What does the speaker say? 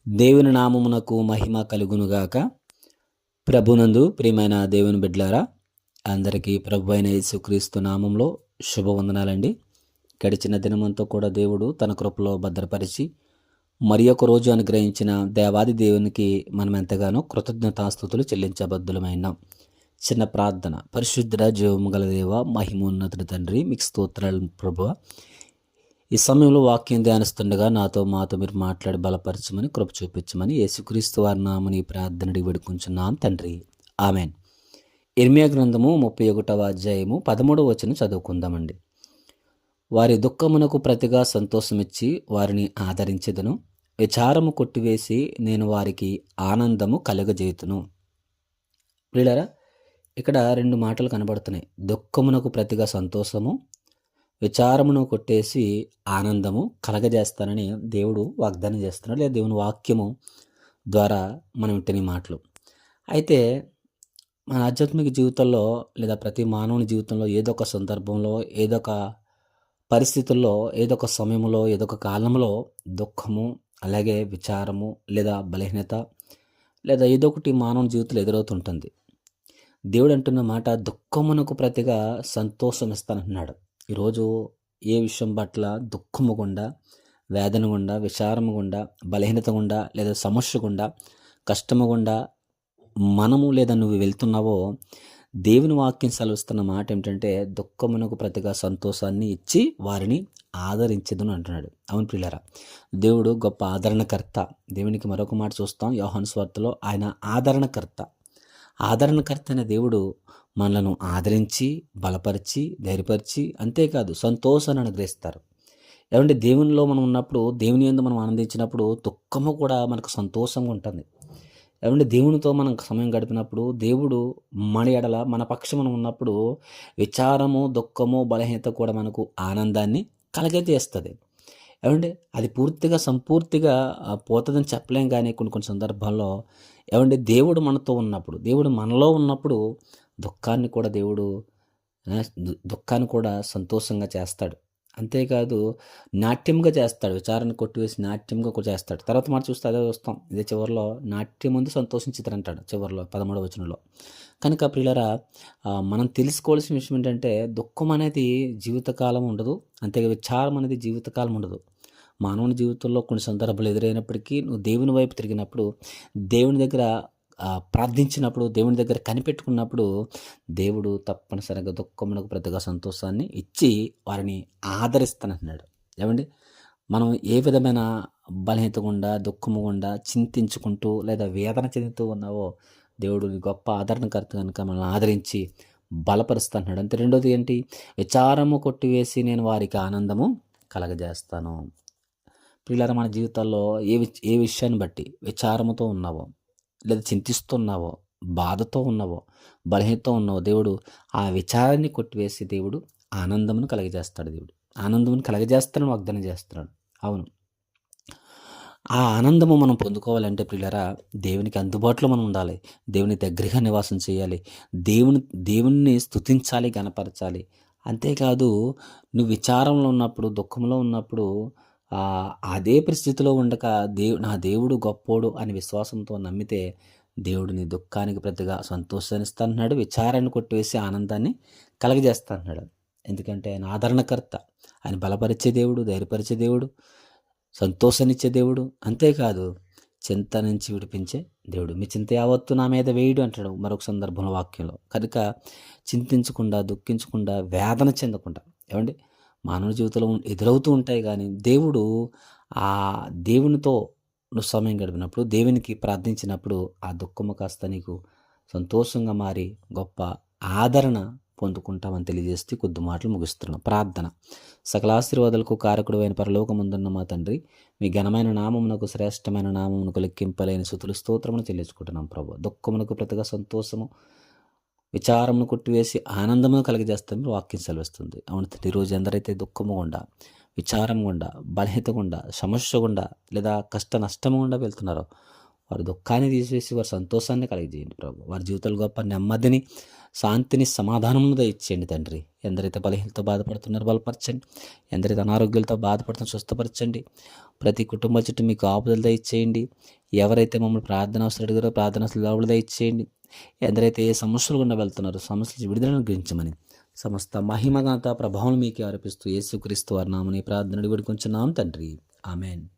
దేవుని నామమునకు మహిమ కలుగునుగాక. ప్రభునందు ప్రియమైన దేవుని బిడ్డలారా, అందరికీ ప్రభు అయిన యేసుక్రీస్తు నామంలో శుభవందనాలండి. గడిచిన దినమంతా కూడా దేవుడు తన కృపలో భద్రపరిచి మరి ఒక రోజు అనుగ్రహించిన దేవాది దేవునికి మనం ఎంతగానో కృతజ్ఞతాస్తుతులు చెల్లించబద్దులమైనాం. చిన్న ప్రార్థన. పరిశుద్ధ జీవము గల దేవ, మహిమోన్నతుడి తండ్రి, మీకు స్తోత్రాలు ప్రభువా. ఈ సమయంలో వాక్యం ధ్యానిస్తుండగా మాతో మీరు మాట్లాడి బలపరచమని, కృప చూపించమని యేసుక్రీస్తు వారి నామని ప్రార్థనడి వేడుకుంటున్నాం తండ్రి, ఆమెన్. ఇర్మియా గ్రంథము 31వ అధ్యాయము 13వ వచనం చదువుకుందామండి. వారి దుఃఖమునకు ప్రతిగా సంతోషమిచ్చి వారిని ఆదరించెదను, విచారము కొట్టివేసి నేను వారికి ఆనందము కలుగజేతును. ప్రియులారా, ఇక్కడ రెండు మాటలు కనబడుతున్నాయి. దుఃఖమునకు ప్రతిగా సంతోషము, విచారమును కొట్టేసి ఆనందము కలగజేస్తానని దేవుడు వాగ్దానం చేస్తున్నాడు, లేదా దేవుని వాక్యము ద్వారా మనం వింటున్న మాటలు. అయితే మన ఆధ్యాత్మిక జీవితంలో లేదా ప్రతి మానవుని జీవితంలో ఏదో ఒక సందర్భంలో, ఏదో ఒక పరిస్థితుల్లో, ఏదో ఒక సమయంలో, ఏదో ఒక కాలంలో దుఃఖము, అలాగే విచారము లేదా బలహీనత లేదా ఏదో ఒకటి మానవుని జీవితంలో ఎదురవుతుంటుంది. దేవుడు అంటున్న మాట, దుఃఖమునకు ప్రతిగా సంతోషం ఇస్తానంటున్నాడు. ఈరోజు ఏ విషయం పట్ల దుఃఖము గుండా, వేదన గుండా, విచారము గుండా, బలహీనత గుండా లేదా సమస్య గుండా, కష్టము గుండా మనము లేదా నువ్వు వెళ్తున్నావో, దేవుని వాక్యం సెలవిస్తున్న మాట ఏమిటంటే, దుఃఖమునకు ప్రతిగా సంతోషాన్ని ఇచ్చి వారిని ఆదరించదును అంటున్నాడు. అవును ప్రియులారా, దేవుడు గొప్ప ఆదరణకర్త. దేవునికి మరొక మాట చూస్తాం యోహాను సువార్తలో, ఆయన ఆదరణకర్త. ఆదరణకర్త అనే దేవుడు మనలను ఆదరించి, బలపరిచి, ధైర్యపరిచి, అంతేకాదు సంతోషాన్ని అనుగ్రహిస్తారు. ఏమంటే దేవునిలో మనం ఉన్నప్పుడు, దేవుని యందు మనం ఆనందించినప్పుడు దుఃఖము కూడా మనకు సంతోషంగా ఉంటుంది. ఏమంటే దేవునితో మనం సమయం గడిపినప్పుడు, దేవుడు మన ఎడల మన పక్షమున ఉన్నప్పుడు విచారము, దుఃఖము, బలహీనత కూడా మనకు ఆనందాన్ని కలగజేస్తుంది. ఏమంటే అది పూర్తిగా సంపూర్తిగా పోతుందని చెప్పలేం, కానీ కొన్ని సందర్భాల్లో ఏమంటే దేవుడు మనతో ఉన్నప్పుడు, దేవుడు మనలో ఉన్నప్పుడు దుఃఖాన్ని కూడా దేవుడు దుఃఖాన్ని కూడా సంతోషంగా చేస్తాడు. అంతేకాదు నాట్యంగా చేస్తాడు. విచారాన్ని కొట్టివేసి నాట్యంగా కూడా చేస్తాడు. తర్వాత మాట చూస్తే అదే చూస్తాం. ఇదే చివరిలో నాట్యం ముందు సంతోషించితారంటాడు చివరిలో 13వ వచనంలో. కనుక ప్రియులారా, మనం తెలుసుకోవాల్సిన విషయం ఏంటంటే, దుఃఖం అనేది జీవితకాలం ఉండదు, అంతేగా విచారం అనేది జీవితకాలం ఉండదు. మానవుని జీవితంలో కొన్ని సందర్భాలు ఎదురైనప్పటికీ నువ్వు దేవుని వైపు తిరిగినప్పుడు, దేవుని దగ్గర ప్రార్థించినప్పుడు, దేవుని దగ్గర కనిపెట్టుకున్నప్పుడు, దేవుడు తప్పనిసరిగా దుఃఖమునకు ప్రతిగా సంతోషాన్ని ఇచ్చి వారిని ఆదరిస్తానంటున్నాడు. ఏమండి, మనం ఏ విధమైన బలహీనత గుండా, దుఃఖము గుండా చింతించుకుంటూ లేదా వేదన చెందుతూ ఉన్నావో, దేవుడు గొప్ప ఆదరణకర్త కనుక మనల్ని ఆదరించి బలపరుస్తాడు. అంతే. రెండోది ఏంటి? విచారము కొట్టివేసి నేను వారికి ఆనందము కలగజేస్తాను. ప్రియులారా, మన జీవితాల్లో ఏ విషయాన్ని బట్టి విచారముతో ఉన్నావో, లేదా చింతిస్తున్నావో, బాధతో ఉన్నావో, బలహీనతో ఉన్నావో, దేవుడు ఆ విచారాన్ని కొట్టివేసి దేవుడు ఆనందమును కలగజేస్తాడు. దేవుడు ఆనందమును కలగజేస్తానని వాగ్దానం చేస్తున్నాడు. అవును, ఆ ఆనందము మనం పొందుకోవాలంటే ప్రియులారా, దేవునికి అందుబాటులో మనం ఉండాలి, దేవుని దగ్గరగా నివాసం చేయాలి, దేవుణ్ణి స్తుతించాలి, గణపరచాలి. అంతేకాదు, నువ్వు విచారంలో ఉన్నప్పుడు, దుఃఖంలో ఉన్నప్పుడు అదే పరిస్థితిలో ఉండక నా దేవుడు గొప్పోడు అని విశ్వాసంతో నమ్మితే, దేవుడిని దుఃఖానికి ప్రతిగా సంతోషాన్ని ఇస్తానన్నాడు, విచారాన్ని కొట్టివేసి ఆనందాన్ని కలగజేస్తానన్నాడు. ఎందుకంటే ఆయన ఆదరణకర్త, ఆయన బలపరిచే దేవుడు, ధైర్యపరిచే దేవుడు, సంతోషాన్నిచ్చే దేవుడు. అంతేకాదు, చింత నుంచి విడిపించే దేవుడు. మీ చింత యావత్తు నా మీద వేయుడు అంటాడు మరొక సందర్భంలో వాక్యంలో. కనుక చింతించకుండా, దుఃఖించకుండా, వేదన చెందకుండా, ఏమండి, మానవ జీవితంలో ఎదురవుతూ ఉంటాయి, కానీ దేవుడు దేవునితో నువ్వు సమయం గడిపినప్పుడు, దేవునికి ప్రార్థించినప్పుడు ఆ దుఃఖము కాస్త నీకు సంతోషంగా మారి గొప్ప ఆదరణ పొందుకుంటామని తెలియజేస్తూ కొద్ది మాటలు ముగిస్తున్నాం. ప్రార్థన. సకల ఆశీర్వాదాలకు కారకుడు అయిన పరలోకమందున్న మా తండ్రి, మీ ఘనమైన నామమునకు, శ్రేష్టమైన నామమునకు లెక్కింపలేని స్తుతులు స్తోత్రమును చెల్లించుకుంటున్నాం ప్రభు. దుఃఖమునకు ప్రతిగా సంతోషము, విచారమును కొట్టివేసి ఆనందమును కలగజేస్తామని వాక్యం సెలవిస్తుంది. అవును తండ్రి, ఈరోజు ఎందరైతే దుఃఖము గుండా, విచారం గుండా, బలహీనత గుండా, సమస్య గుండా లేదా కష్ట నష్టము గుండా వెళ్తున్నారో, వారి దుఃఖాన్ని తీసివేసి వారి సంతోషాన్ని కలిగజేయండి ప్రభు. వారి జీవితాలు గొప్ప నెమ్మదిని, శాంతిని, సమాధానమును దయచేయండి తండ్రి. ఎందరైతే బలహీనతో బాధపడుతున్నారో బలపరచండి, ఎందరైతే అనారోగ్యాలతో బాధపడుతున్న స్వస్థపరచండి. ప్రతి కుటుంబం చుట్టూ మీకు ఆపుదలు దయచేయండి. ఎవరైతే మమ్మల్ని ప్రార్థన అవసరం అడిగారో ప్రార్థన అవసరం దయచేయండి. ఎందరైతే ఏ సమస్యలు గుండా వెళ్తున్నారో సమస్యల విడుదలను గ్రహించమని సమస్త మహిమ ఘనత ప్రభావం మీకే అర్పిస్తూ యేసుక్రీస్తు వారి నామమున ప్రార్థన అడిగి వేడుకొంచున్నాం తండ్రి. ఆమెన్.